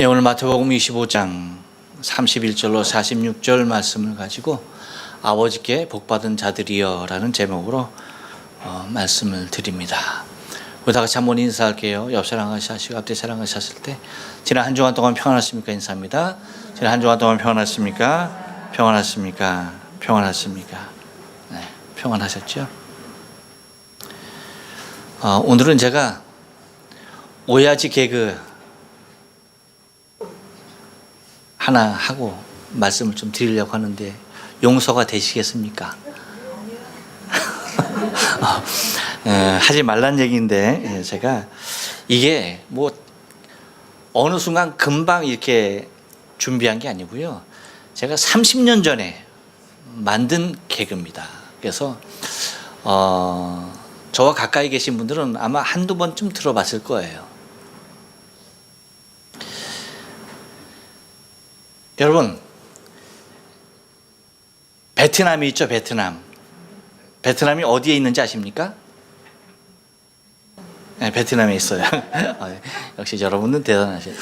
예, 오늘 마태복음 25장 31절로 46절 말씀을 가지고 아버지께 복받은 자들이여 라는 제목으로 말씀을 드립니다. 우리 다 같이 한번 인사할게요. 옆 사람 같이 하시고 앞뒤 사람 같이 하실 때 지난 한 주간 동안 평안하십니까? 인사합니다. 지난 한 주간 동안 평안하십니까? 평안하십니까? 평안하십니까? 네, 평안하셨죠? 오늘은 제가 오야지 개그 하나 하고 말씀을 좀 드리려고 하는데 용서가 되시겠습니까? 하지 말란 얘기인데 제가 이게 뭐 어느 순간 금방 이렇게 준비한 게 아니고요. 제가 30년 전에 만든 개그입니다. 그래서 저와 가까이 계신 분들은 아마 한두 번쯤 들어봤을 거예요. 여러분, 베트남이 있죠, 베트남. 베트남이 어디에 있는지 아십니까? 네, 베트남에 있어요. 역시 여러분은 대단하세요.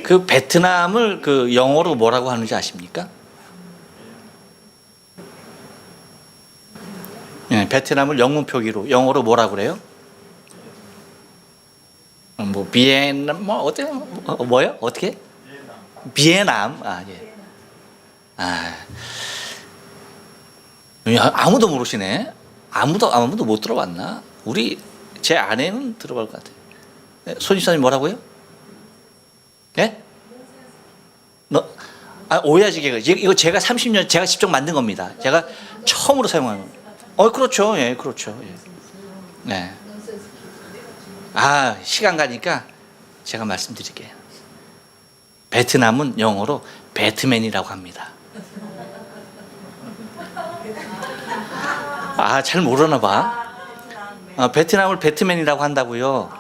그 베트남을 그 영어로 뭐라고 하는지 아십니까? 네, 베트남을 영문 표기로 영어로 뭐라고 그래요? 뭐 비엔남 뭐 어떻게 뭐요? 어떻게? 비엔남. 아무도 모르시네. 아무도 못 들어봤나? 제 아내는 들어볼 것 같아요. 네, 손집사님 뭐라고요? 예? 오야지 개그. 이거 제가 30년 제가 직접 만든 겁니다. 제가 처음으로 사용한 거. 그렇죠. 예, 그렇죠. 예. 네. 시간 가니까 제가 말씀드릴게요. 베트남은 영어로 배트맨이라고 합니다. 잘 모르나 봐. 베트남을 배트맨이라고 한다고요.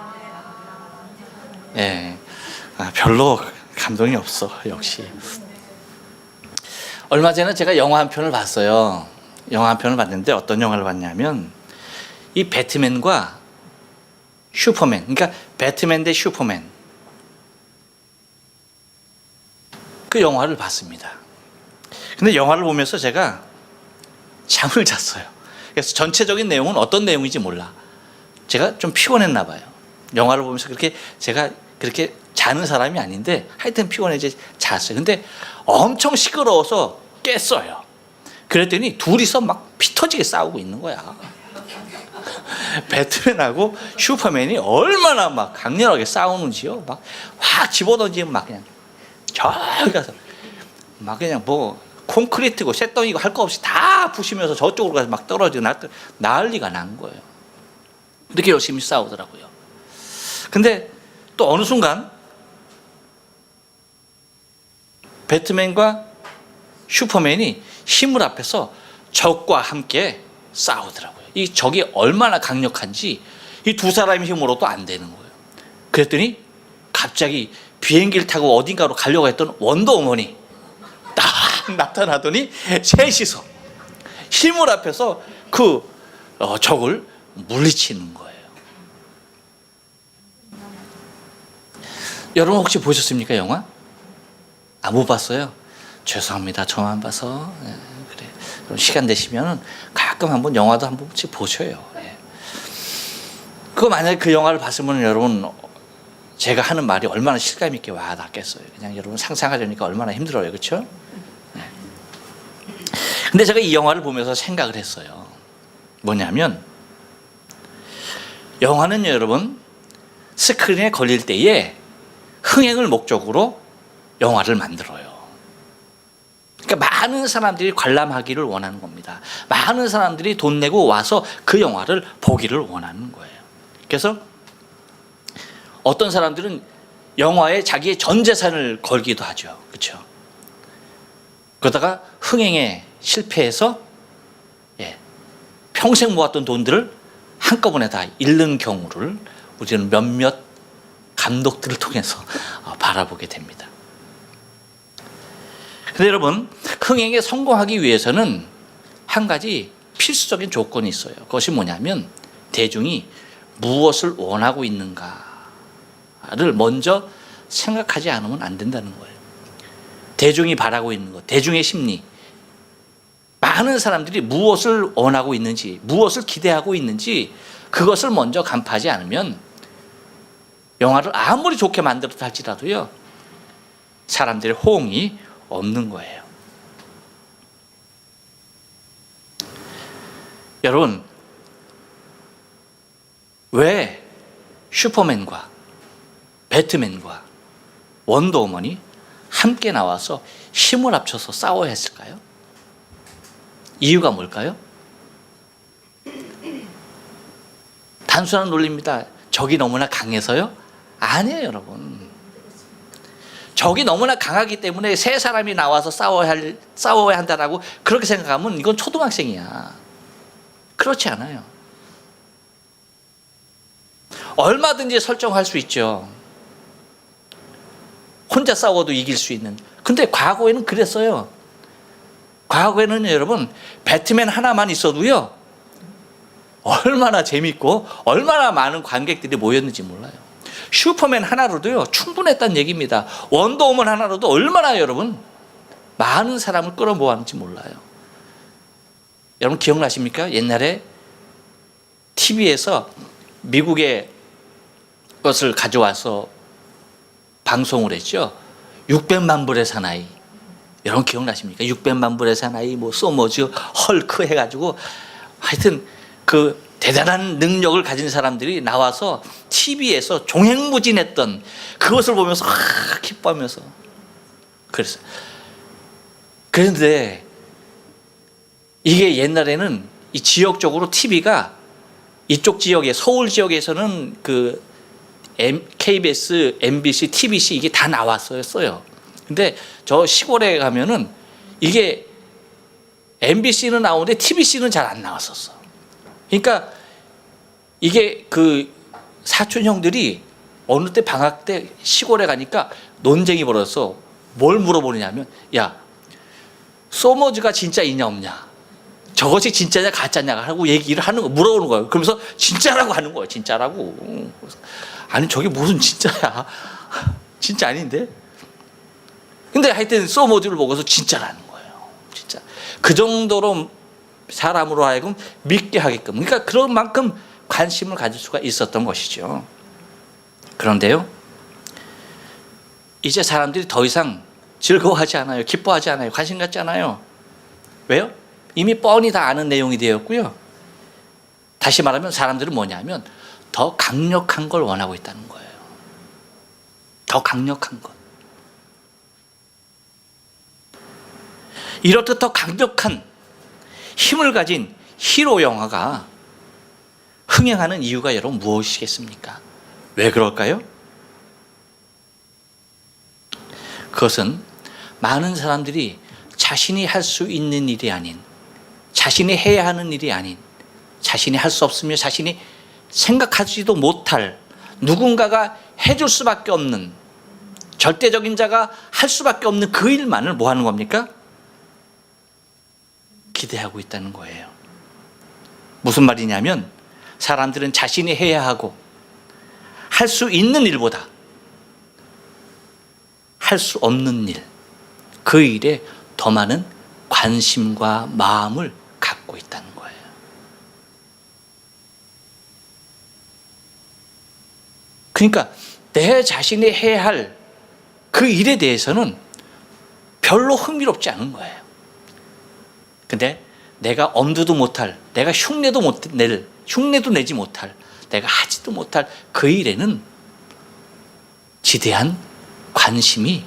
예. 별로 감동이 없어, 역시. 얼마 전에 제가 영화 한 편을 봤어요. 영화 한 편을 봤는데 어떤 영화를 봤냐면 이 배트맨과 슈퍼맨, 그러니까 배트맨 대 슈퍼맨, 그 영화를 봤습니다. 근데 영화를 보면서 제가 잠을 잤어요. 그래서 전체적인 내용은 어떤 내용인지 몰라. 제가 좀 피곤했나 봐요. 영화를 보면서 제가 그렇게 자는 사람이 아닌데 하여튼 피곤해서 잤어요. 근데 엄청 시끄러워서 깼어요. 그랬더니 둘이서 막 피 터지게 싸우고 있는 거야. 배트맨하고 슈퍼맨이 얼마나 막 강렬하게 싸우는지요. 막 확 집어던지면 막 그냥 저기 가서 막 그냥 뭐 콘크리트고 쇳덩이고 할 거 없이 다 부시면서 저쪽으로 가서 막 떨어지고 난리가 난 거예요. 이렇게 열심히 싸우더라고요. 근데 또 어느 순간 배트맨과 슈퍼맨이 힘을 합해서 적과 함께 싸우더라고요. 이 적이 얼마나 강력한지 이 두 사람의 힘으로도 안 되는 거예요. 그랬더니 갑자기 비행기를 타고 어딘가로 가려고 했던 원더우먼이 딱 나타나더니 셋이서 힘을 합해서 그 적을 물리치는 거예요. 여러분 혹시 보셨습니까, 영화? 못 봤어요? 죄송합니다. 저만 봐서. 그래. 그럼 시간 되시면 가끔 한번 영화도 한 번씩 보셔요. 만약에 그 영화를 봤으면 여러분 제가 하는 말이 얼마나 실감 있게 와닿겠어요. 그냥 여러분 상상하려니까 얼마나 힘들어요. 그렇죠? 네. 근데 제가 이 영화를 보면서 생각을 했어요. 뭐냐면 영화는 여러분 스크린에 걸릴 때에 흥행을 목적으로 영화를 만들어요. 그러니까 많은 사람들이 관람하기를 원하는 겁니다. 많은 사람들이 돈 내고 와서 그 영화를 보기를 원하는 거예요. 그래서 어떤 사람들은 영화에 자기의 전 재산을 걸기도 하죠. 그렇죠? 그러다가 흥행에 실패해서 평생 모았던 돈들을 한꺼번에 다 잃는 경우를 우리는 몇몇 감독들을 통해서 바라보게 됩니다. 근데 여러분, 흥행에 성공하기 위해서는 한 가지 필수적인 조건이 있어요. 그것이 뭐냐면 대중이 무엇을 원하고 있는가를 먼저 생각하지 않으면 안 된다는 거예요. 대중이 바라고 있는 것, 대중의 심리, 많은 사람들이 무엇을 원하고 있는지, 무엇을 기대하고 있는지 그것을 먼저 간파하지 않으면 영화를 아무리 좋게 만들었다 할지라도요, 사람들의 호응이 없는 거예요. 여러분, 왜 슈퍼맨과 배트맨과 원더우먼이 함께 나와서 힘을 합쳐서 싸워야 했을까요? 이유가 뭘까요? 단순한 논리입니다. 적이 너무나 강해서요? 아니에요, 여러분. 적이 너무나 강하기 때문에 세 사람이 나와서 싸워야 한다라고 그렇게 생각하면 이건 초등학생이야. 그렇지 않아요. 얼마든지 설정할 수 있죠. 혼자 싸워도 이길 수 있는. 근데 과거에는 그랬어요. 과거에는 여러분, 배트맨 하나만 있어도요, 얼마나 재밌고 얼마나 많은 관객들이 모였는지 몰라요. 슈퍼맨 하나로도요 충분했다는 얘기입니다. 원더우먼 하나로도 얼마나 여러분 많은 사람을 끌어모았는지 몰라요. 여러분 기억나십니까? 옛날에 TV에서 미국의 것을 가져와서 방송을 했죠. 600만 불의 사나이. 여러분 기억나십니까? 600만 불의 사나이, 뭐 소머즈, 헐크 해가지고 하여튼 그 대단한 능력을 가진 사람들이 나와서 TV에서 종횡무진했던 그것을 보면서 기뻐하면서 그랬어요. 그런데 이게 옛날에는 이 지역적으로 TV가 이쪽 지역에 서울 지역에서는 그 KBS, MBC, TBC 이게 다 나왔어요. 근데 저 시골에 가면은 이게 MBC는 나오는데 TBC는 잘 안 나왔었어. 그러니까 이게 그 사촌 형들이 어느 때 방학 때 시골에 가니까 논쟁이 벌어서 뭘 물어보느냐면, 야, 소머즈가 진짜 있냐 없냐, 저것이 진짜냐 가짜냐 하고 얘기를 하는 거, 물어보는 거예요. 그러면서 진짜라고 하는 거예요. 진짜라고. 아니 저게 무슨 진짜야. 진짜 아닌데. 근데 하여튼 소머즈를 보고서 진짜라는 거예요. 진짜. 그 정도로 사람으로 하여금 믿게 하게끔. 그러니까 그런 만큼 관심을 가질 수가 있었던 것이죠. 그런데요, 이제 사람들이 더 이상 즐거워하지 않아요. 기뻐하지 않아요. 관심 갖지 않아요. 왜요? 이미 뻔히 다 아는 내용이 되었고요. 다시 말하면 사람들은 뭐냐면 더 강력한 걸 원하고 있다는 거예요. 더 강력한 것. 이렇듯 더 강력한 힘을 가진 히로 영화가 흥행하는 이유가 여러분 무엇이겠습니까? 왜 그럴까요? 그것은 많은 사람들이 자신이 할 수 있는 일이 아닌, 자신이 해야 하는 일이 아닌, 자신이 할 수 없으며 자신이 생각하지도 못할 누군가가 해줄 수밖에 없는, 절대적인 자가 할 수밖에 없는 그 일만을 뭐 하는 겁니까? 기대하고 있다는 거예요. 무슨 말이냐면 사람들은 자신이 해야 하고 할 수 있는 일보다 할 수 없는 일, 그 일에 더 많은 관심과 마음을 갖고 있다는 거예요. 그러니까 내 자신이 해야 할 그 일에 대해서는 별로 흥미롭지 않은 거예요. 근데 내가 엄두도 못할, 내가 흉내도 내지 못할, 내가 하지도 못할 그 일에는 지대한 관심이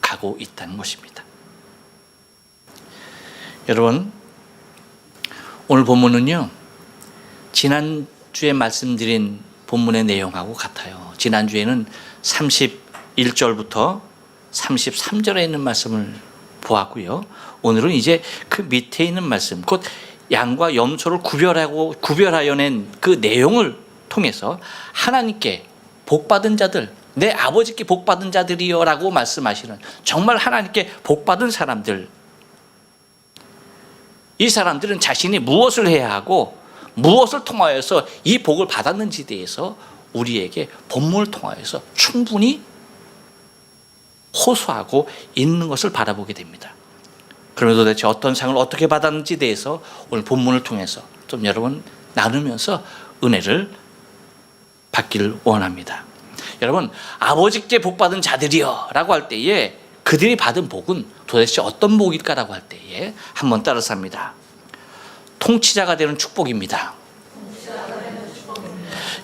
가고 있다는 것입니다. 여러분, 오늘 본문은요, 지난주에 말씀드린 본문의 내용하고 같아요. 지난주에는 31절부터 33절에 있는 말씀을 보았고요. 오늘은 이제 그 밑에 있는 말씀, 곧 양과 염소를 구별하여 낸 그 내용을 통해서 하나님께 복받은 자들, 내 아버지께 복받은 자들이여 라고 말씀하시는, 정말 하나님께 복받은 사람들, 이 사람들은 자신이 무엇을 해야 하고 무엇을 통하여서 이 복을 받았는지에 대해서 우리에게 본문을 통하여서 충분히 호소하고 있는 것을 바라보게 됩니다. 그러면 도대체 어떤 상을 어떻게 받았는지에 대해서 오늘 본문을 통해서 좀 여러분 나누면서 은혜를 받기를 원합니다. 여러분, 아버지께 복받은 자들이여 라고 할 때에 그들이 받은 복은 도대체 어떤 복일까라고 할 때에 한번 따라서 합니다. 통치자가 되는 축복입니다.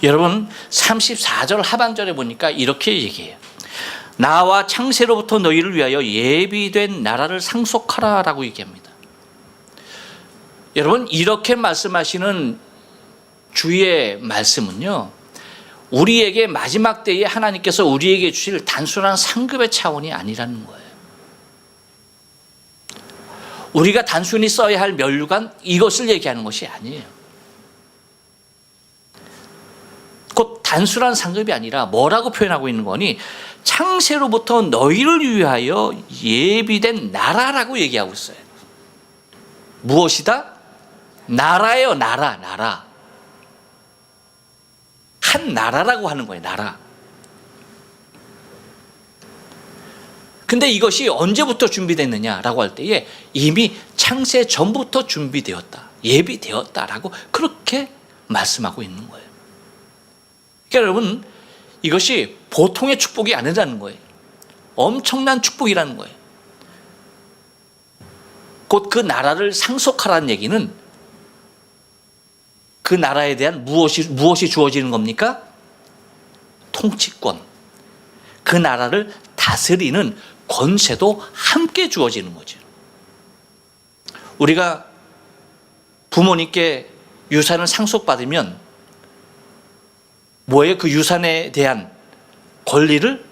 여러분, 34절 하반절에 보니까 이렇게 얘기해요. 나와 창세로부터 너희를 위하여 예비된 나라를 상속하라 라고 얘기합니다. 여러분, 이렇게 말씀하시는 주의 말씀은요, 우리에게 마지막 때에 하나님께서 우리에게 주실 단순한 상급의 차원이 아니라는 거예요. 우리가 단순히 써야 할 면류관 이것을 얘기하는 것이 아니에요. 곧 단순한 상급이 아니라 뭐라고 표현하고 있는 거니? 창세로부터 너희를 위하여 예비된 나라라고 얘기하고 있어요. 무엇이다? 나라예요. 나라. 한 나라라고 하는 거예요. 나라. 근데 이것이 언제부터 준비됐느냐라고 할 때에 이미 창세 전부터 준비되었다, 예비되었다라고 그렇게 말씀하고 있는 거예요. 그러니까 여러분, 이것이 보통의 축복이 아니라는 거예요. 엄청난 축복이라는 거예요. 곧 그 나라를 상속하라는 얘기는 그 나라에 대한 무엇이 주어지는 겁니까? 통치권. 그 나라를 다스리는 권세도 함께 주어지는 거죠. 우리가 부모님께 유산을 상속받으면 뭐예요? 그 유산에 대한 권리를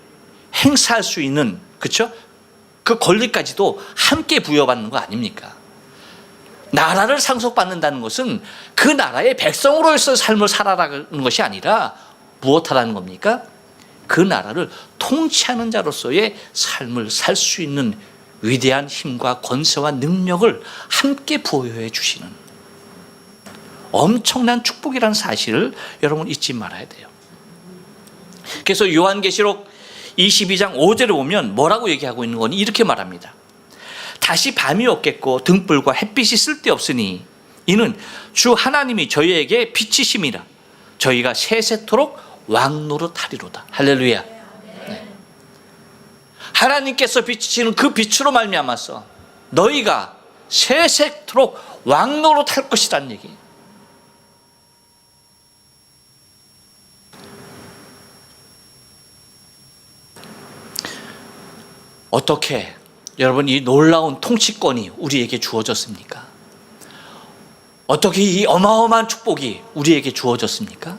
행사할 수 있는, 그렇죠? 그 권리까지도 함께 부여받는 거 아닙니까? 나라를 상속받는다는 것은 그 나라의 백성으로서 삶을 살아가는 것이 아니라 무엇하라는 겁니까? 그 나라를 통치하는 자로서의 삶을 살 수 있는 위대한 힘과 권세와 능력을 함께 부여해 주시는 엄청난 축복이라는 사실을 여러분 잊지 말아야 돼요. 그래서 요한계시록 22장 5절에 보면 뭐라고 얘기하고 있는 거니? 이렇게 말합니다. 다시 밤이 없겠고 등불과 햇빛이 쓸데없으니 이는 주 하나님이 저희에게 빛이심이라 저희가 세세토록 왕노릇하리로다. 할렐루야. 네. 하나님께서 비치시는 그 빛으로 말미암아서 너희가 세세토록 왕노릇할 것이라는 얘기. 어떻게 여러분 이 놀라운 통치권이 우리에게 주어졌습니까? 어떻게 이 어마어마한 축복이 우리에게 주어졌습니까?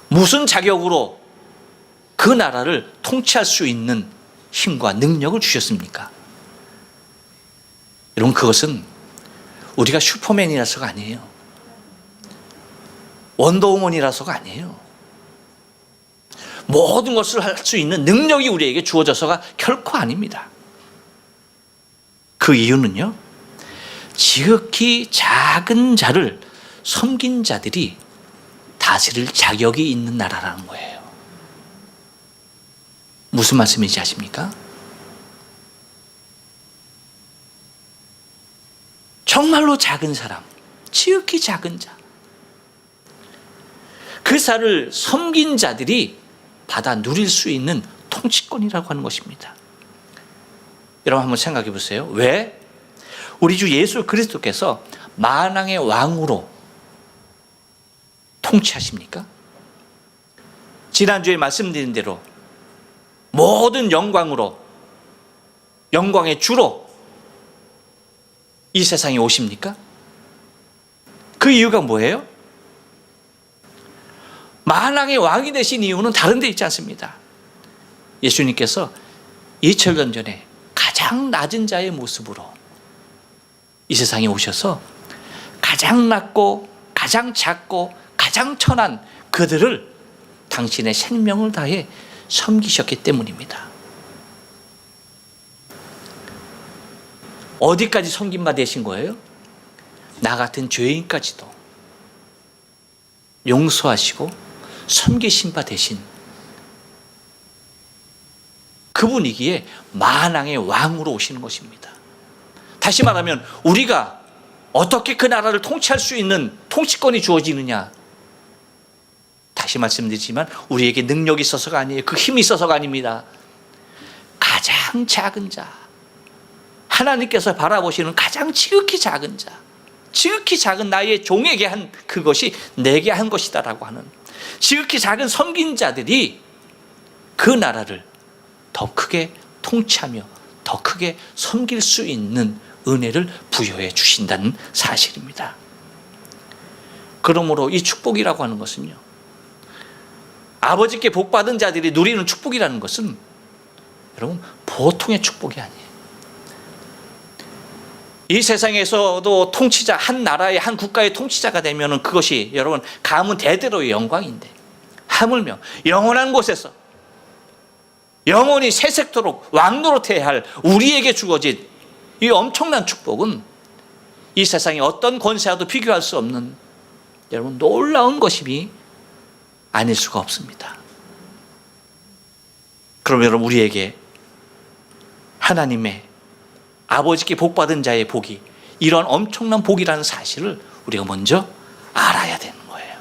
무슨 자격으로 그 나라를 통치할 수 있는 힘과 능력을 주셨습니까? 여러분, 그것은 우리가 슈퍼맨이라서가 아니에요. 원더우먼이라서가 아니에요. 모든 것을 할 수 있는 능력이 우리에게 주어져서가 결코 아닙니다. 그 이유는요, 지극히 작은 자를 섬긴 자들이 다스릴 자격이 있는 나라라는 거예요. 무슨 말씀인지 아십니까? 정말로 작은 사람, 지극히 작은 자, 그 사를 섬긴 자들이 받아 누릴 수 있는 통치권이라고 하는 것입니다. 여러분 한번 생각해 보세요. 왜? 우리 주 예수 그리스도께서 만왕의 왕으로 통치하십니까? 지난주에 말씀드린 대로 모든 영광으로, 영광의 주로 이 세상에 오십니까? 그 이유가 뭐예요? 만왕의 왕이 되신 이유는 다른 데 있지 않습니다. 예수님께서 2000년 전에 가장 낮은 자의 모습으로 이 세상에 오셔서 가장 낮고 가장 작고 가장 천한 그들을 당신의 생명을 다해 섬기셨기 때문입니다. 어디까지 섬김바 되신 거예요? 나 같은 죄인까지도 용서하시고 섬기신 바 되신 그 분위기에 만왕의 왕으로 오시는 것입니다. 다시 말하면 우리가 어떻게 그 나라를 통치할 수 있는 통치권이 주어지느냐? 다시 말씀드리지만 우리에게 능력이 있어서가 아니에요. 그 힘이 있어서가 아닙니다. 가장 작은 자, 하나님께서 바라보시는 가장 지극히 작은 자, 지극히 작은 나의 종에게 한 그것이 내게 한 것이다라고 하는 지극히 작은 섬긴 자들이 그 나라를 더 크게 통치하며 더 크게 섬길 수 있는 은혜를 부여해 주신다는 사실입니다. 그러므로 이 축복이라고 하는 것은요, 아버지께 복받은 자들이 누리는 축복이라는 것은 여러분 보통의 축복이 아니에요. 이 세상에서도 통치자, 한 나라의 한 국가의 통치자가 되면 그것이 여러분 가문 대대로의 영광인데, 하물며 영원한 곳에서 영원히 세색토록 왕노릇해야 할 우리에게 주어진 이 엄청난 축복은 이 세상의 어떤 권세와도 비교할 수 없는 여러분 놀라운 것임이 아닐 수가 없습니다. 그럼 여러분 우리에게 하나님의 아버지께 복받은 자의 복이 이런 엄청난 복이라는 사실을 우리가 먼저 알아야 되는 거예요.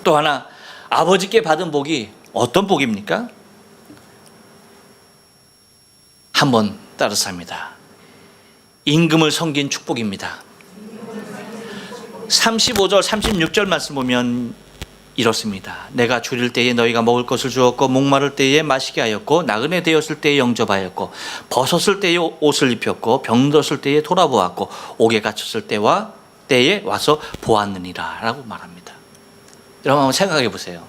또 하나, 아버지께 받은 복이 어떤 복입니까? 한번 따라서 합니다. 임금을 섬긴 축복입니다. 35절 36절 말씀 보면 이렇습니다. 내가 줄일 때에 너희가 먹을 것을 주었고, 목마를 때에 마시게 하였고, 나그네 되었을 때에 영접하였고, 벗었을 때에 옷을 입혔고, 병들었을 때에 돌아보았고, 옥에 갇혔을 때에 와서 보았느니라 라고 말합니다. 여러분 한번 생각해 보세요.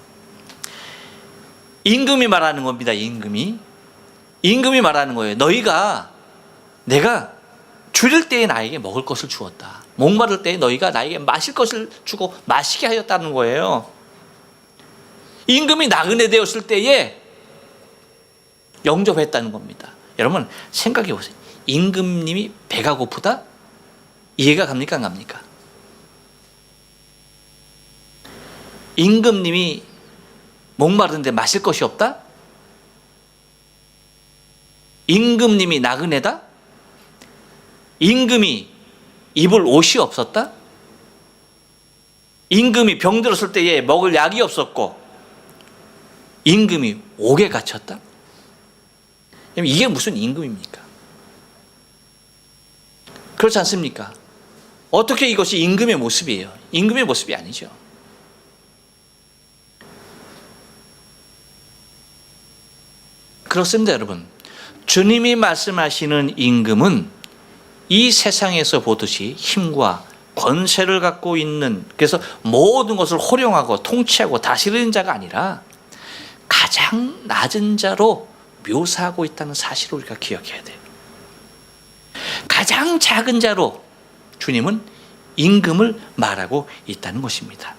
임금이 말하는 겁니다. 임금이 말하는 거예요. 내가 줄일 때에 나에게 먹을 것을 주었다. 목마를 때에 너희가 나에게 마실 것을 주고 마시게 하였다는 거예요. 임금이 나그네 되었을 때에 영접했다는 겁니다. 여러분 생각해 보세요. 임금님이 배가 고프다? 이해가 갑니까? 안 갑니까? 임금님이 목마른데 마실 것이 없다? 임금님이 나그네다? 임금이 입을 옷이 없었다? 임금이 병들었을 때에 먹을 약이 없었고 임금이 옥에 갇혔다? 이게 무슨 임금입니까? 그렇지 않습니까? 어떻게 이것이 임금의 모습이에요? 임금의 모습이 아니죠. 그렇습니다, 여러분. 주님이 말씀하시는 임금은 이 세상에서 보듯이 힘과 권세를 갖고 있는, 그래서 모든 것을 호령하고 통치하고 다스리는 자가 아니라 가장 낮은 자로 묘사하고 있다는 사실을 우리가 기억해야 돼요. 가장 작은 자로 주님은 임금을 말하고 있다는 것입니다.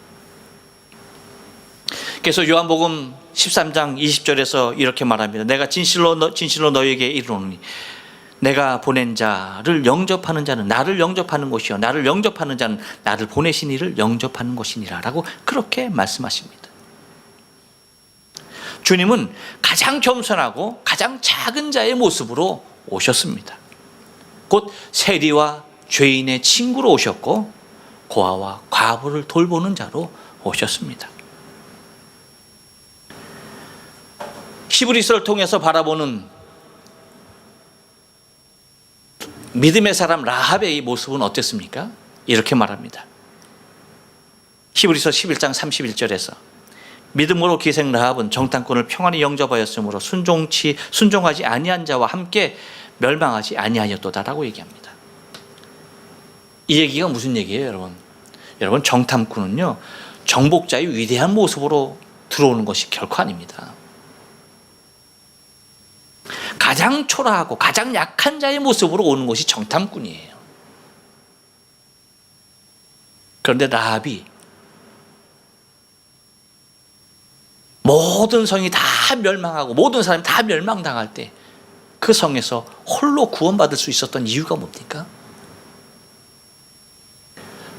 그래서 요한복음 13장 20절에서 이렇게 말합니다. 내가 진실로 너희에게 이르노니 내가 보낸 자를 영접하는 자는 나를 영접하는 것이요 나를 영접하는 자는 나를 보내신 이를 영접하는 것이니라 라고 그렇게 말씀하십니다. 주님은 가장 겸손하고 가장 작은 자의 모습으로 오셨습니다. 곧 세리와 죄인의 친구로 오셨고 고아와 과부를 돌보는 자로 오셨습니다. 히브리서를 통해서 바라보는 믿음의 사람 라합의 모습은 어땠습니까? 이렇게 말합니다. 히브리서 11장 31절에서 믿음으로 기생 라합은 정탐꾼을 평안히 영접하였으므로 순종하지 아니한 자와 함께 멸망하지 아니하였도다라고 얘기합니다. 이 얘기가 무슨 얘기예요, 여러분? 여러분 정탐꾼은요 정복자의 위대한 모습으로 들어오는 것이 결코 아닙니다. 가장 초라하고 가장 약한 자의 모습으로 오는 것이 정탐꾼이에요. 그런데 라합이 모든 성이 다 멸망하고 모든 사람이 다 멸망당할 때 그 성에서 홀로 구원받을 수 있었던 이유가 뭡니까?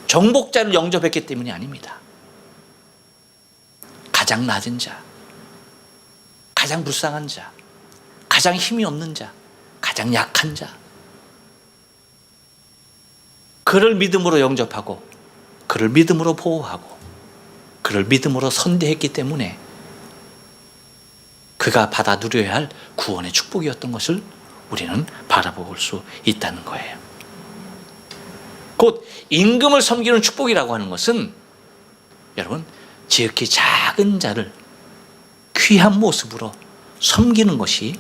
정복자를 영접했기 때문이 아닙니다. 가장 낮은 자, 가장 불쌍한 자, 가장 힘이 없는 자, 가장 약한 자, 그를 믿음으로 영접하고 그를 믿음으로 보호하고 그를 믿음으로 선대했기 때문에 그가 받아 누려야 할 구원의 축복이었던 것을 우리는 바라볼 수 있다는 거예요. 곧 임금을 섬기는 축복이라고 하는 것은 여러분 지극히 작은 자를 귀한 모습으로 섬기는 것이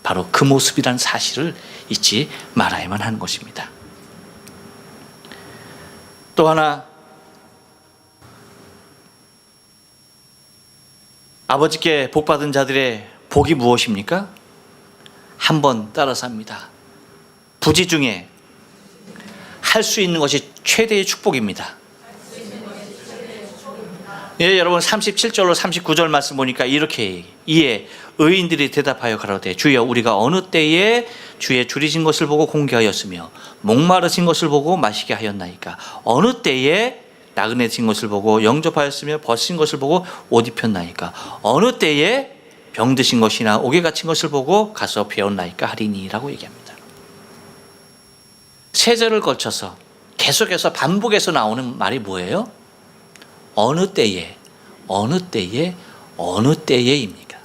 바로 그 모습이라는 사실을 잊지 말아야만 하는 것입니다. 또 하나, 아버지께 복받은 자들의 복이 무엇입니까? 한번 따라서 합니다. 부지 중에 할 수 있는 것이 최대의 축복입니다. 예, 여러분 37절로 39절 말씀 보니까 이렇게, 이에 의인들이 대답하여 가로되 주여 우리가 어느 때에 주의 줄이신 것을 보고 공개하였으며 목마르신 것을 보고 마시게 하였나이까? 어느 때에 나그네신 것을 보고 영접하였으며 벗으신 것을 보고 옷 입혔나이까? 어느 때에 병드신 것이나 옥에 갇힌 것을 보고 가서 배웠나이까 하리니? 라고 얘기합니다. 세 절을 걸쳐서 계속해서 반복해서 나오는 말이 뭐예요? 어느 때에, 어느 때에, 어느 때에입니까?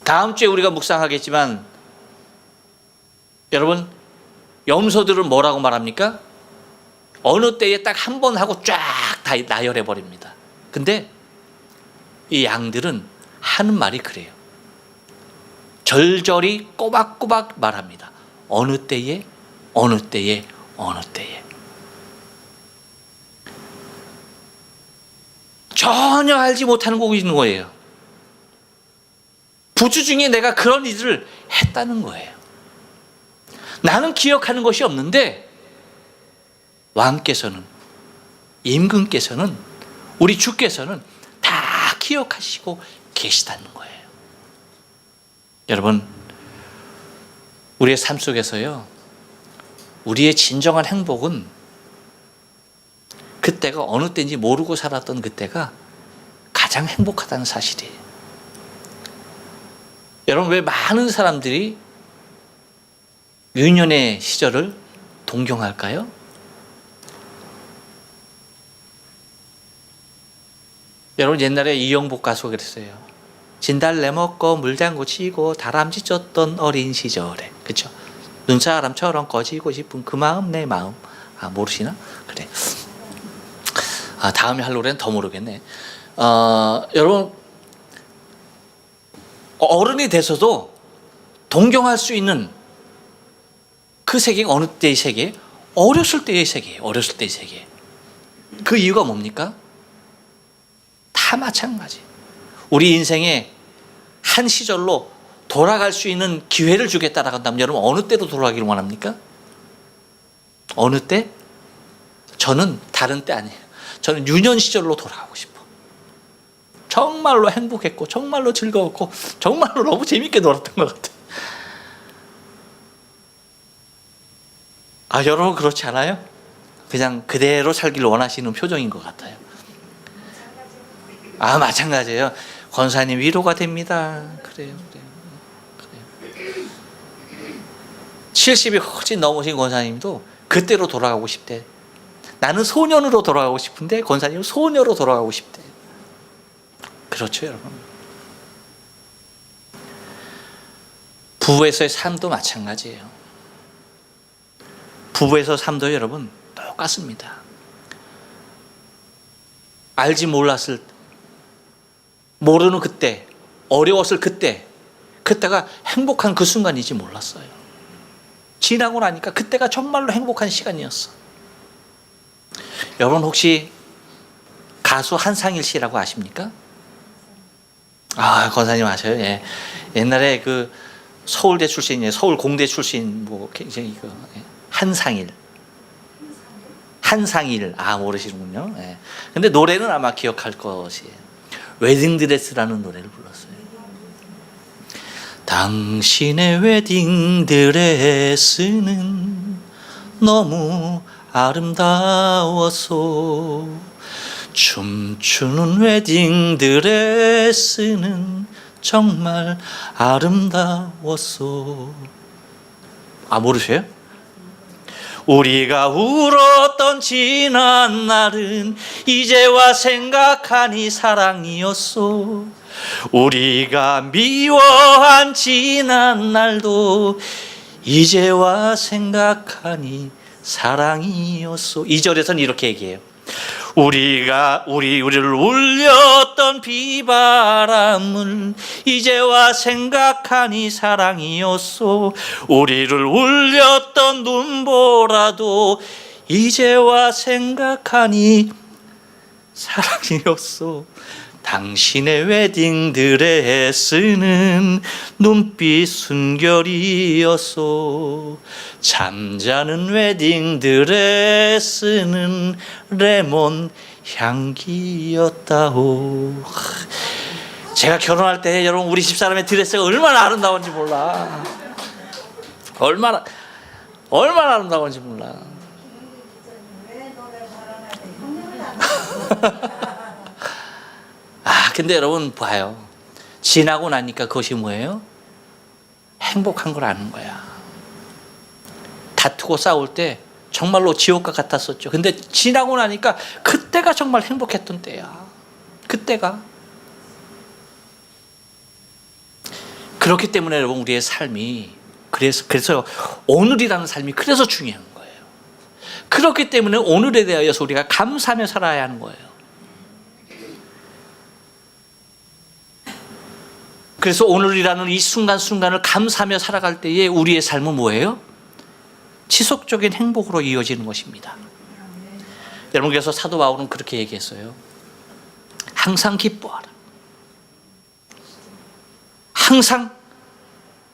다음 주에 우리가 묵상하겠지만 여러분 염소들은 뭐라고 말합니까? 어느 때에 딱 한 번 하고 쫙 다 나열해 버립니다. 근데 이 양들은 하는 말이 그래요. 절절히 꼬박꼬박 말합니다. 어느 때에, 어느 때에, 어느 때에. 전혀 알지 못하는 거고 있는 거예요. 부주 중에 내가 그런 일을 했다는 거예요. 나는 기억하는 것이 없는데 왕께서는, 임금께서는, 우리 주께서는 다 기억하시고 계시다는 거예요. 여러분, 우리의 삶 속에서요, 우리의 진정한 행복은 그때가 어느 때인지 모르고 살았던 그때가 가장 행복하다는 사실이에요. 여러분, 왜 많은 사람들이 유년의 시절을 동경할까요? 여러분, 옛날에 이영복 가수가 그랬어요. 진달래 먹고 물장구 치고 다람쥐 쫓던 어린 시절에, 그렇죠? 눈사람처럼 꺼지고 싶은 그 마음 내 마음. 아, 모르시나? 그래. 아, 다음에 할 노래는 더 모르겠네. 여러분, 어른이 돼서도 동경할 수 있는 그 세계가 어느 때의 세계? 어렸을 때의 세계예요. 어렸을 때의 세계. 그 이유가 뭡니까? 다 마찬가지. 우리 인생의 한 시절로 돌아갈 수 있는 기회를 주겠다라고 한다면 여러분 어느 때로 돌아가기를 원합니까? 어느 때? 저는 다른 때 아니에요. 저는 유년 시절로 돌아가고 싶어. 정말로 행복했고 정말로 즐거웠고 정말로 너무 재밌게 놀았던 것 같아요. 아, 여러분 그렇지 않아요? 그냥 그대로 살기를 원하시는 표정인 것 같아요. 아, 마찬가지예요. 권사님 위로가 됩니다. 그래요. 70이 훨씬 넘으신 권사님도 그때로 돌아가고 싶대. 나는 소년으로 돌아가고 싶은데 권사님은 소녀로 돌아가고 싶대. 그렇죠, 여러분. 부부에서의 삶도 마찬가지예요. 부부에서 삶도 여러분 똑같습니다. 알지 몰랐을 때, 모르는 그때, 어려웠을 그때, 그때가 행복한 그 순간이지 몰랐어요. 지나고 나니까 그때가 정말로 행복한 시간이었어. 여러분 혹시 가수 한상일 씨라고 아십니까? 아, 권사님 아셔요? 예. 옛날에 그 서울대 출신이에요. 서울 공대 출신 뭐 굉장히 그 한상일. 한상일. 아, 모르시는군요. 예. 근데 노래는 아마 기억할 것이에요. 웨딩드레스라는 노래를 불렀어요. 당신의 웨딩드레스는 너무 아름다워서 춤추는 웨딩드레스는 정말 아름다웠소. 아, 모르세요? 우리가 울었던 지난 날은 이제와 생각하니 사랑이었소. 우리가 미워한 지난 날도 이제와 생각하니 사랑이었소. 2절에서는 이렇게 얘기해요. 우리를 울렸던 비바람을 이제와 생각하니 사랑이었소. 우리를 울렸던 눈보라도 이제와 생각하니 사랑이었소. 당신의 웨딩드레스는 눈빛 순결이었소. 잠자는 웨딩드레스는 레몬 향기였다오. 제가 결혼할 때 여러분 우리 집사람의 드레스가 얼마나 아름다운지 몰라. 얼마나 아름다운지 몰라. 근데 여러분 봐요. 지나고 나니까 그것이 뭐예요? 행복한 걸 아는 거야. 다투고 싸울 때 정말로 지옥과 같았었죠. 근데 지나고 나니까 그때가 정말 행복했던 때야. 그때가. 그렇기 때문에 여러분 우리의 삶이 그래서 오늘이라는 삶이 그래서 중요한 거예요. 그렇기 때문에 오늘에 대하여서 우리가 감사하며 살아야 하는 거예요. 그래서 오늘이라는 이 순간순간을 감사하며 살아갈 때에 우리의 삶은 뭐예요? 지속적인 행복으로 이어지는 것입니다. 여러분, 그래서 사도 바울은 그렇게 얘기했어요. 항상 기뻐하라. 항상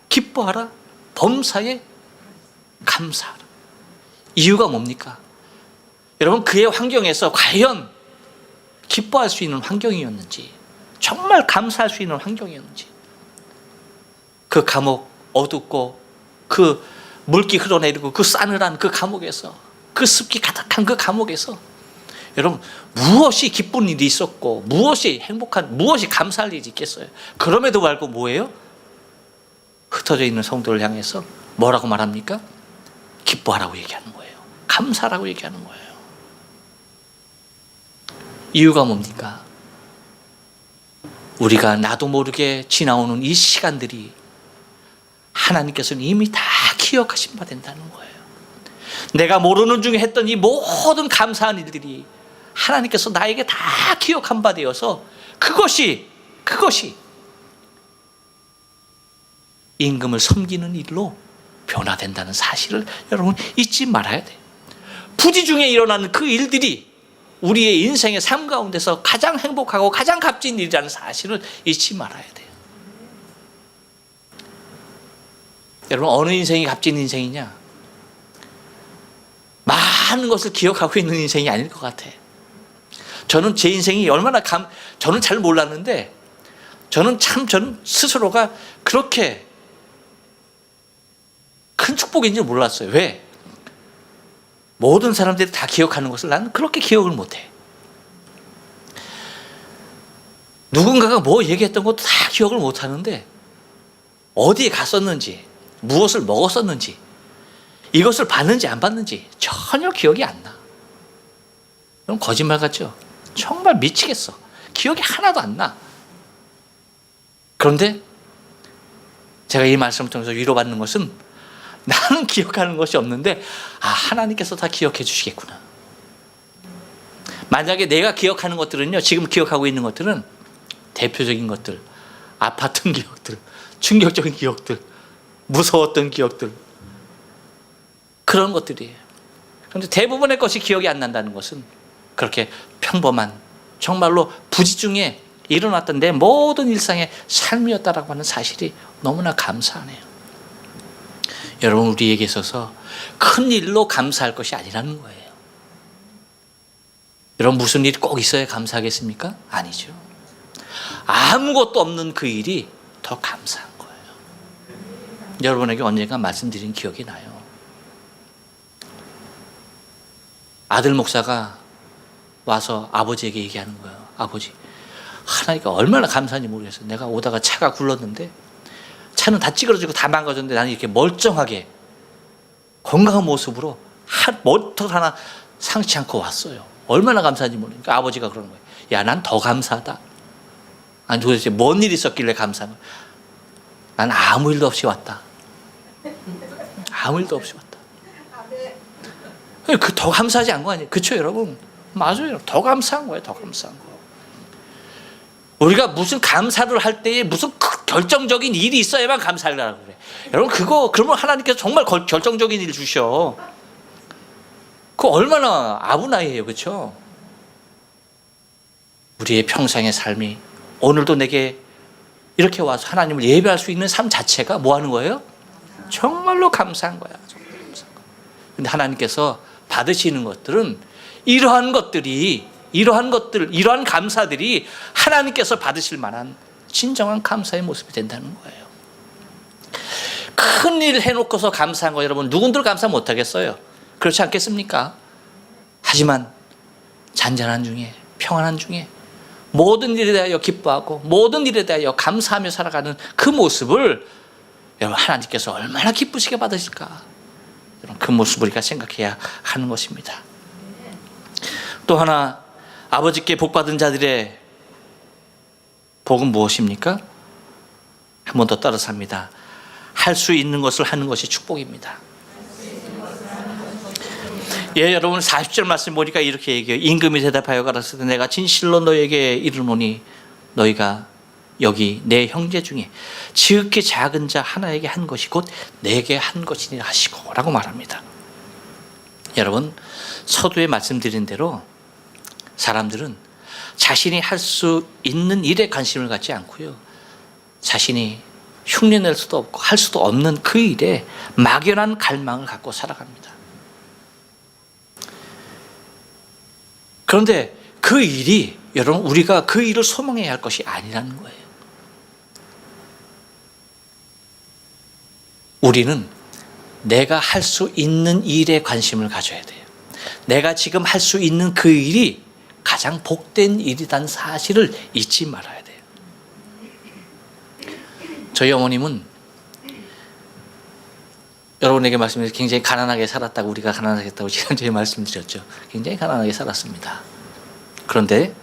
기뻐하라. 범사에 감사하라. 이유가 뭡니까? 여러분, 그의 환경에서 과연 기뻐할 수 있는 환경이었는지, 정말 감사할 수 있는 환경이었는지, 그 감옥 어둡고 그 물기 흘러내리고 그 싸늘한 그 감옥에서, 그 습기 가득한 그 감옥에서 여러분 무엇이 기쁜 일이 있었고 무엇이 감사할 일이 있겠어요? 그럼에도 말고 뭐예요? 흩어져 있는 성도를 향해서 뭐라고 말합니까? 기뻐하라고 얘기하는 거예요. 감사라고 얘기하는 거예요. 이유가 뭡니까? 우리가 나도 모르게 지나오는 이 시간들이 하나님께서는 이미 다 기억하신 바 된다는 거예요. 내가 모르는 중에 했던 이 모든 감사한 일들이 하나님께서 나에게 다 기억한 바 되어서 그것이 임금을 섬기는 일로 변화된다는 사실을 여러분 잊지 말아야 돼요. 부지 중에 일어나는 그 일들이 우리의 인생의 삶 가운데서 가장 행복하고 가장 값진 일이라는 사실을 잊지 말아야 돼요. 여러분, 어느 인생이 값진 인생이냐? 많은 것을 기억하고 있는 인생이 아닐 것 같아. 저는 제 인생이 얼마나 저는 잘 몰랐는데 저는 스스로가 그렇게 큰 축복인지 몰랐어요. 왜? 모든 사람들이 다 기억하는 것을 나는 그렇게 기억을 못해. 누군가가 뭐 얘기했던 것도 다 기억을 못하는데 어디에 갔었는지, 무엇을 먹었었는지, 이것을 봤는지 안 봤는지 전혀 기억이 안 나. 그럼 거짓말 같죠? 정말 미치겠어. 기억이 하나도 안 나. 그런데 제가 이 말씀을 통해서 위로받는 것은 나는 기억하는 것이 없는데 하나님께서 다 기억해 주시겠구나. 만약에 내가 기억하는 것들은요, 지금 기억하고 있는 것들은 대표적인 것들, 아팠던 기억들, 충격적인 기억들, 무서웠던 기억들, 그런 것들이에요. 그런데 대부분의 것이 기억이 안 난다는 것은 그렇게 평범한, 정말로 부지 중에 일어났던 내 모든 일상의 삶이었다라고 하는 사실이 너무나 감사하네요. 여러분, 우리에게 있어서 큰 일로 감사할 것이 아니라는 거예요. 여러분, 무슨 일이 꼭 있어야 감사하겠습니까? 아니죠. 아무것도 없는 그 일이 더 감사한 거예요. 여러분에게 언젠가 말씀드린 기억이 나요. 아들 목사가 와서 아버지에게 얘기하는 거예요. 아버지, 하나님께 얼마나 감사한지 모르겠어요. 내가 오다가 차가 굴렀는데 차는 다 찌그러지고 다 망가졌는데 나는 이렇게 멀쩡하게 건강한 모습으로 머리털 하나 상치 않고 왔어요. 얼마나 감사한지 모르니까 그러니까 아버지가 그러는 거예요. 야, 난 더 감사하다. 아니 도대체 뭔 일이 있었길래 감사한 거야. 난 아무 일도 없이 왔다. 아무 일도 없이 왔다. 그 더 감사하지 않은 거 아니에요? 그렇죠, 여러분? 맞아요. 더 감사한 거예요. 더 감사한 거. 우리가 무슨 감사를 할 때에 무슨 결정적인 일이 있어야만 감사를 하라고 그래. 여러분, 그러면 하나님께서 정말 결정적인 일을 주셔. 그거 얼마나 아부나이에요. 그렇죠? 우리의 평생의 삶이 오늘도 내게 이렇게 와서 하나님을 예배할 수 있는 삶 자체가 뭐 하는 거예요? 정말로 감사한 거야. 정말 감사한 거야. 근데 하나님께서 받으시는 것들은 이러한 감사들이 하나님께서 받으실 만한 진정한 감사의 모습이 된다는 거예요. 큰 일 해놓고서 감사한 거 여러분 누군들 감사 못하겠어요. 그렇지 않겠습니까? 하지만 잔잔한 중에 평안한 중에 모든 일에 대하여 기뻐하고 모든 일에 대하여 감사하며 살아가는 그 모습을 여러분 하나님께서 얼마나 기쁘시게 받으실까? 여러분 그 모습을 우리가 생각해야 하는 것입니다. 또 하나 아버지께 복받은 자들의 복은 무엇입니까? 한 번 더 따라서 합니다. 할 수 있는 것을 하는 것이 축복입니다. 예, 여러분 40절 말씀 보니까 이렇게 얘기해요. 임금이 대답하여 가라사대 내가 진실로 너에게 이르노니 너희가 여기 내 형제 중에 지극히 작은 자 하나에게 한 것이 곧 내게 한 것이니 하시고 라고 말합니다. 여러분 서두에 말씀드린 대로 사람들은 자신이 할 수 있는 일에 관심을 갖지 않고요, 자신이 흉내낼 수도 없고 할 수도 없는 그 일에 막연한 갈망을 갖고 살아갑니다. 그런데 그 일이 여러분 우리가 그 일을 소망해야 할 것이 아니라는 거예요. 우리는 내가 할 수 있는 일에 관심을 가져야 돼요. 내가 지금 할 수 있는 그 일이 가장 복된 일이라는 사실을 잊지 말아야 돼요. 저희 어머님은 여러분에게 말씀드린 굉장히 가난하게 살았다고, 우리가 가난하게 했다고 지난주에 말씀드렸죠. 굉장히 가난하게 살았습니다. 그런데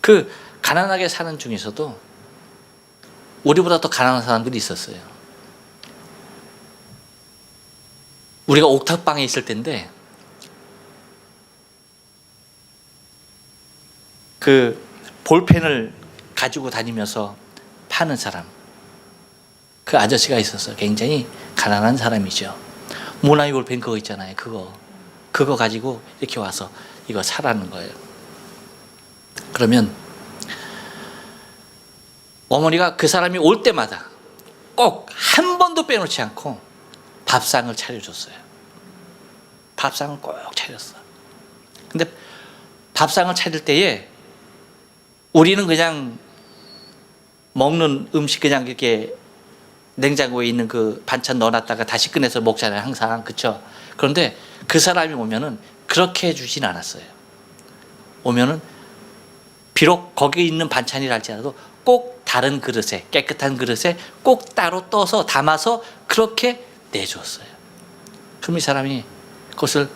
그 가난하게 사는 중에서도 우리보다 더 가난한 사람들이 있었어요. 우리가 옥탑방에 있을 때인데 그 볼펜을 가지고 다니면서 파는 사람, 그 아저씨가 있었어요. 굉장히 가난한 사람이죠. 모나미 볼펜 그거 있잖아요. 그거 가지고 이렇게 와서 이거 사라는 거예요. 그러면 어머니가 그 사람이 올 때마다 꼭 한 번도 빼놓지 않고 밥상을 차려줬어요. 밥상을 꼭 차렸어. 근데 밥상을 차릴 때에 우리는 그냥 먹는 음식 그냥 이렇게 냉장고에 있는 그 반찬 넣어놨다가 다시 꺼내서 먹잖아요. 항상. 그렇죠? 그런데 그 사람이 오면은 그렇게 해주진 않았어요. 오면은 비록 거기에 있는 반찬이라 할지라도 꼭 다른 그릇에, 깨끗한 그릇에 꼭 따로 떠서 담아서 그렇게 내줬어요. 그럼 이 사람이 그것을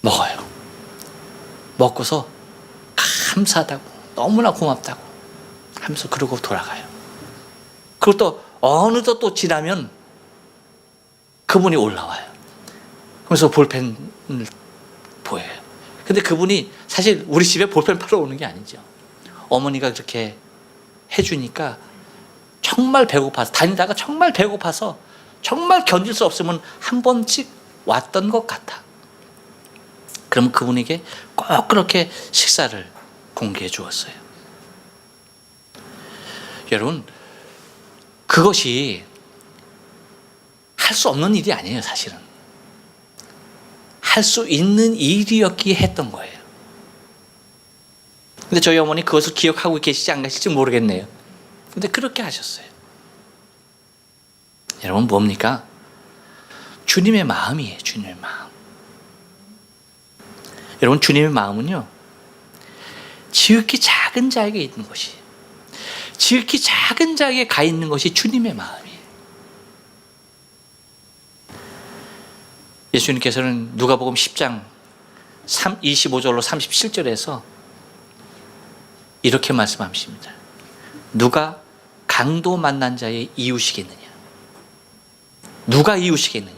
먹어요. 먹고서 감사하다고, 너무나 고맙다고 하면서 그러고 돌아가요. 그것도 어느덧 또 지나면 그분이 올라와요. 그래서 볼펜을 보여요. 근데 그분이 사실 우리 집에 볼펜 팔러 오는 게 아니죠. 어머니가 그렇게 해주니까 정말 배고파서, 다니다가 정말 배고파서 정말 견딜 수 없으면 한 번씩 왔던 것 같아. 그럼 그분에게 꼭 그렇게 식사를 공개해 주었어요. 여러분, 그것이 할 수 없는 일이 아니에요. 사실은 할 수 있는 일이었기에 했던 거예요. 근데 저희 어머니 그것을 기억하고 계시지 안 계실지 모르겠네요. 근데 그렇게 하셨어요. 여러분 뭡니까? 주님의 마음이에요. 주님의 마음. 여러분, 주님의 마음은요, 지극히 작은 자에게 있는 것이, 지극히 작은 자에게 가 있는 것이 주님의 마음이에요. 예수님께서는 누가복음 10장 25절로 37절에서 이렇게 말씀하십니다. 누가 강도 만난 자의 이웃이겠느냐? 누가 이웃이겠느냐?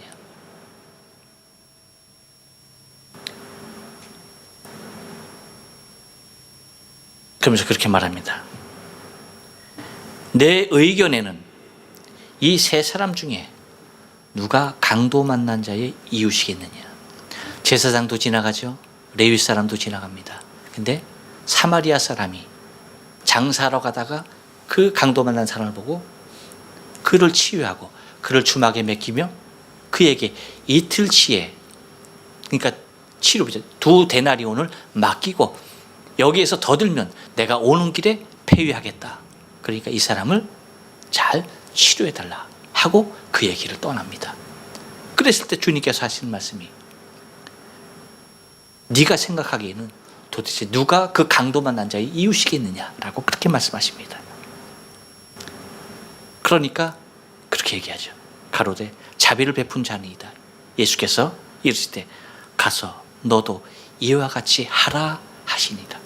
그러면서 그렇게 말합니다. 내 의견에는 이 세 사람 중에 누가 강도 만난 자의 이웃이겠느냐? 제사장도 지나가죠. 레위 사람도 지나갑니다. 근데 사마리아 사람이 장사하러 가다가 그 강도 만난 사람을 보고 그를 치유하고 그를 주막에 맡기며 그에게 이틀치에, 그러니까 치료비죠, 2데나리온을 맡기고 여기에서 더 들면 내가 오는 길에 폐위하겠다. 그러니까 이 사람을 잘 치료해달라 하고 그의 길을 떠납니다. 그랬을 때 주님께서 하시는 말씀이, 네가 생각하기에는 도대체 누가 그 강도 만난 자의 이웃이겠느냐라고 그렇게 말씀하십니다. 그러니까 그렇게 얘기하죠. 가로되 자비를 베푼 자니이다. 예수께서 이르실 때 가서 너도 이와 같이 하라 하시니라.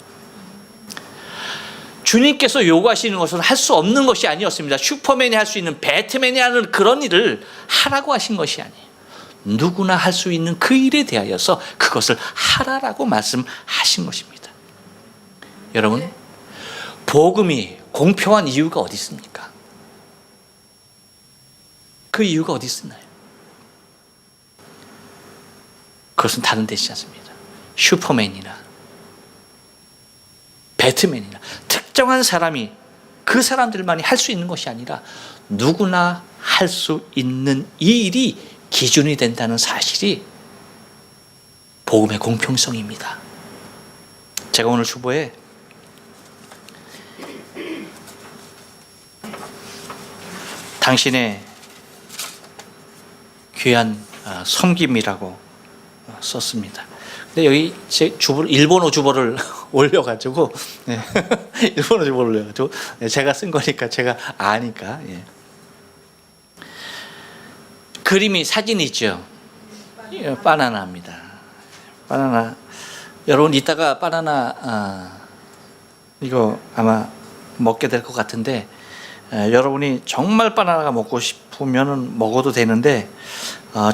주님께서 요구하시는 것은 할 수 없는 것이 아니었습니다. 슈퍼맨이 할 수 있는, 배트맨이 하는 그런 일을 하라고 하신 것이 아니에요. 누구나 할 수 있는 그 일에 대하여서 그것을 하라라고 말씀하신 것입니다. 여러분, 복음이 공평한 이유가 어디 있습니까? 그 이유가 어디 있나요? 그것은 다른 데 있지 않습니다. 슈퍼맨이나 배트맨이나 특정한 사람이, 그 사람들만이 할 수 있는 것이 아니라 누구나 할 수 있는 이 일이 기준이 된다는 사실이 복음의 공평성입니다. 제가 오늘 주보에 당신의 귀한 섬김이라고 썼습니다. 근데 여기 제 주보를, 일본어 주보를 올려가지고, 네. 일본어 주보를 올려가지고, 네. 제가 쓴 거니까 제가 아니까. 예. 그림이, 사진이 있죠. 바나나입니다. 바나나. 여러분 이따가 바나나 이거 아마 먹게 될 것 같은데, 여러분이 정말 바나나가 먹고 싶으면 먹어도 되는데,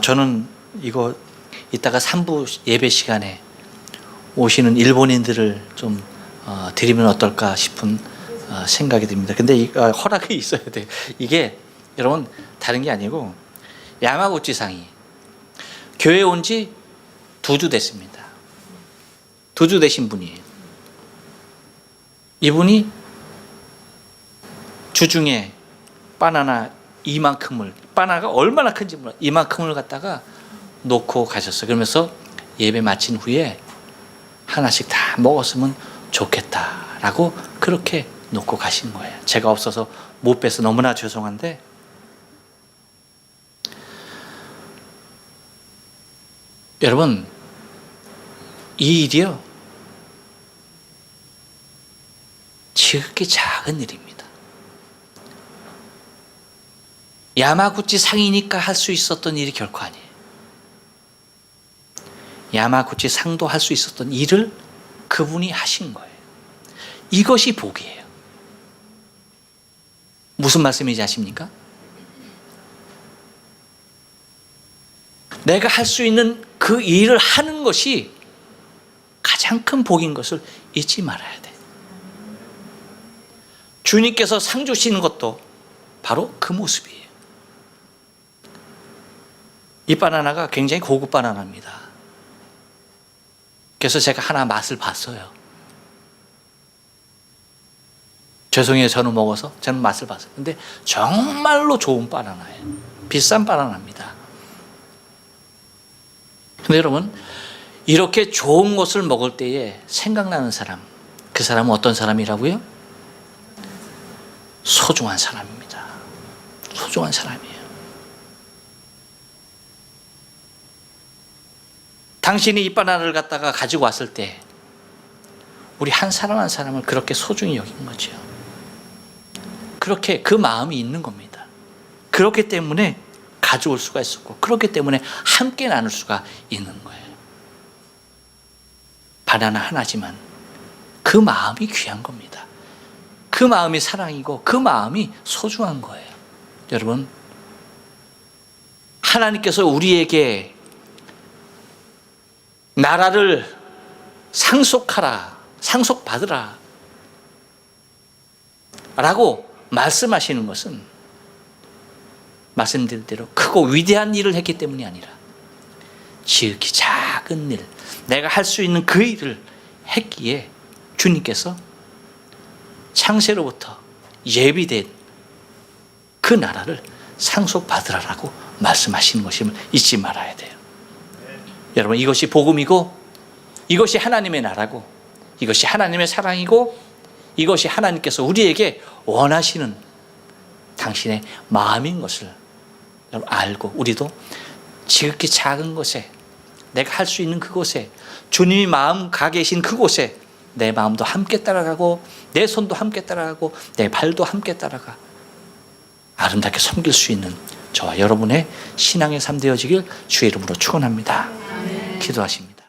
저는 이거 이따가 3부 예배 시간에 오시는 일본인들을 좀 드리면 어떨까 싶은 생각이 듭니다. 근데 허락이 있어야 돼요. 이게 여러분 다른 게 아니고, 야마구치 상이 교회 온 지 2주 됐습니다. 2주 되신 분이에요. 이분이 주중에 바나나 이만큼을, 바나나가 얼마나 큰지 몰라, 이만큼을 갖다가 놓고 가셨어요. 그러면서 예배 마친 후에 하나씩 다 먹었으면 좋겠다라고 그렇게 놓고 가신 거예요. 제가 없어서 못 빼서 너무나 죄송한데, 여러분 이 일이요 지극히 작은 일입니다. 야마구치 상이니까 할 수 있었던 일이 결코 아니에요. 야마구치 상도 할 수 있었던 일을 그분이 하신 거예요. 이것이 복이에요. 무슨 말씀인지 아십니까? 내가 할 수 있는 그 일을 하는 것이 가장 큰 복인 것을 잊지 말아야 돼. 주님께서 상 주시는 것도 바로 그 모습이에요. 이 바나나가 굉장히 고급 바나나입니다. 그래서 제가 하나 맛을 봤어요. 죄송해요, 저는 먹어서 저는 맛을 봤어요. 근데 정말로 좋은 바나나예요. 비싼 바나나입니다. 근데 여러분, 이렇게 좋은 것을 먹을 때에 생각나는 사람, 그 사람은 어떤 사람이라고요? 소중한 사람입니다. 소중한 사람이에요. 당신이 이 바나나를 갖다가 가지고 왔을 때 우리 한 사람 한 사람을 그렇게 소중히 여긴 거죠. 그렇게 그 마음이 있는 겁니다. 그렇기 때문에 가져올 수가 있었고, 그렇기 때문에 함께 나눌 수가 있는 거예요. 바나나 하나지만 그 마음이 귀한 겁니다. 그 마음이 사랑이고 그 마음이 소중한 거예요. 여러분, 하나님께서 우리에게 나라를 상속하라, 상속받으라 라고 말씀하시는 것은 말씀드린 대로 크고 위대한 일을 했기 때문이 아니라 지극히 작은 일, 내가 할 수 있는 그 일을 했기에 주님께서 창세로부터 예비된 그 나라를 상속받으라라고 말씀하시는 것임을 잊지 말아야 돼요. 여러분, 이것이 복음이고 이것이 하나님의 나라고 이것이 하나님의 사랑이고 이것이 하나님께서 우리에게 원하시는 당신의 마음인 것을 여러분 알고, 우리도 지극히 작은 곳에, 내가 할 수 있는 그곳에, 주님이 마음 가 계신 그곳에 내 마음도 함께 따라가고 내 손도 함께 따라가고 내 발도 함께 따라가 아름답게 섬길 수 있는 저와 여러분의 신앙의 삶 되어지길 주의 이름으로 축원합니다. 기도하십니다.